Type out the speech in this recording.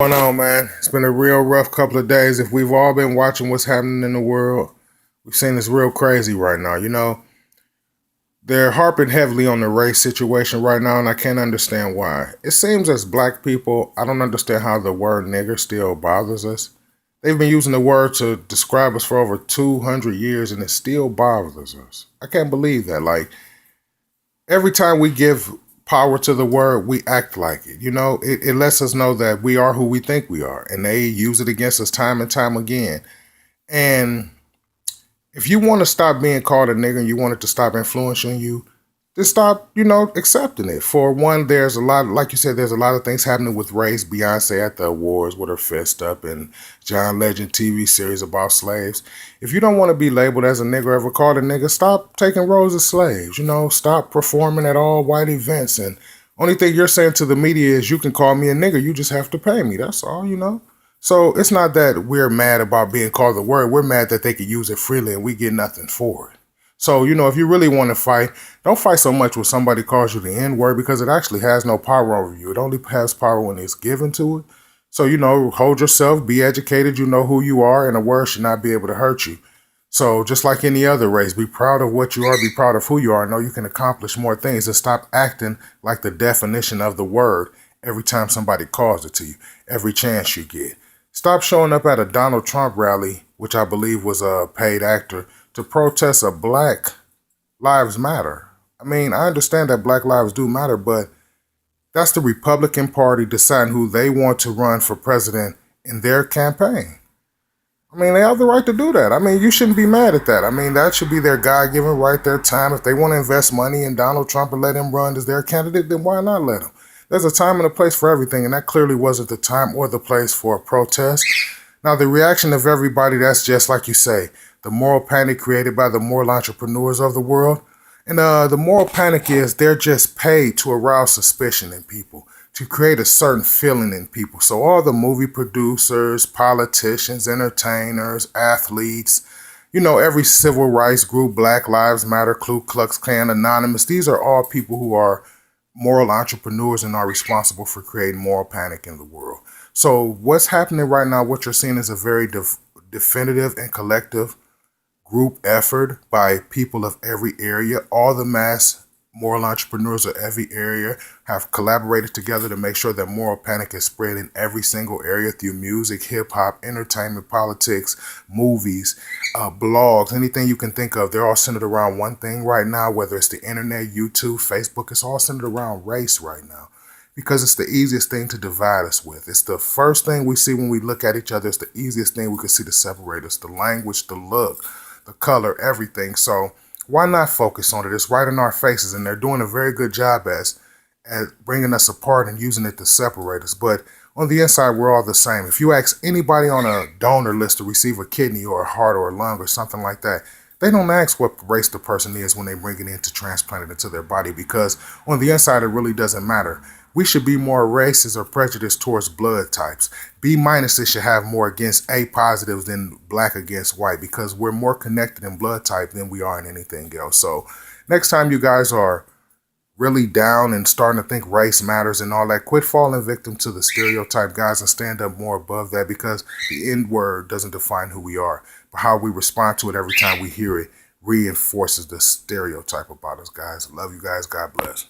Going on, man? It's been a real rough couple of days. If we've all been watching what's happening in the world, we've seen this real crazy right now. They're harping heavily on the race situation right now, and I can't understand why. It seems as black people, I don't understand how the word nigger still bothers us. They've been using the word to describe us for over 200 years, and it still bothers us. I can't believe that. Like, every time we give power to the word, we act like it. It lets us know that we are who we think we are, and they use it against us time and time again. And if you want to stop being called a nigger and you want it to stop influencing you, just stop, accepting it. For one, there's a lot, like you said, there's a lot of things happening with race. Beyonce at the awards with her fist up, and John Legend TV series about slaves. If you don't want to be labeled as a nigger, ever called a nigger, stop taking roles as slaves. Stop performing at all white events. And only thing you're saying to the media is you can call me a nigger. You just have to pay me. That's all. So it's not that we're mad about being called the word. We're mad that they could use it freely and we get nothing for it. So, if you really want to fight, don't fight so much when somebody calls you the N-word, because it actually has no power over you. It only has power when it's given to it. So, hold yourself, be educated, you know who you are, and a word should not be able to hurt you. So just like any other race, be proud of what you are, be proud of who you are. Know you can accomplish more things, and stop acting like the definition of the word every time somebody calls it to you, every chance you get. Stop showing up at a Donald Trump rally, which I believe was a paid actor, to protest a Black Lives Matter. I mean, I understand that Black lives do matter, but that's the Republican Party deciding who they want to run for president in their campaign. I mean, they have the right to do that. I mean, you shouldn't be mad at that. I mean, that should be their God-given right, their time. If they want to invest money in Donald Trump and let him run as their candidate, then why not let him? There's a time and a place for everything, and that clearly wasn't the time or the place for a protest. Now, the reaction of everybody, that's just like you say, the moral panic created by the moral entrepreneurs of the world. And the moral panic is they're just paid to arouse suspicion in people, to create a certain feeling in people. So all the movie producers, politicians, entertainers, athletes, every civil rights group, Black Lives Matter, Ku Klux Klan, Anonymous, these are all people who are moral entrepreneurs and are responsible for creating moral panic in the world. So what's happening right now, what you're seeing is a very definitive and collective group effort by people of every area. All the mass moral entrepreneurs of every area have collaborated together to make sure that moral panic is spread in every single area through music, hip-hop, entertainment, politics, movies, blogs, anything you can think of. They're all centered around one thing right now, whether it's the internet, YouTube, Facebook. It's all centered around race right now, because it's the easiest thing to divide us with. It's the first thing we see when we look at each other. It's the easiest thing we can see to separate us. The language, the look, the color, everything. So why not focus on it? It's right in our faces, and they're doing a very good job at bringing us apart and using it to separate us. But on the inside, we're all the same. If you ask anybody on a donor list to receive a kidney or a heart or a lung or something like that, they don't ask what race the person is when they bring it in to transplant it into their body, because on the inside, it really doesn't matter. We should be more racist or prejudiced towards blood types. B minuses should have more against A positives than black against white, because we're more connected in blood type than we are in anything else. So next time you guys are really down and starting to think race matters and all that, quit falling victim to the stereotype, guys, and stand up more above that, because the N word doesn't define who we are, but how we respond to it every time we hear it reinforces the stereotype about us, guys. Love you guys. God bless.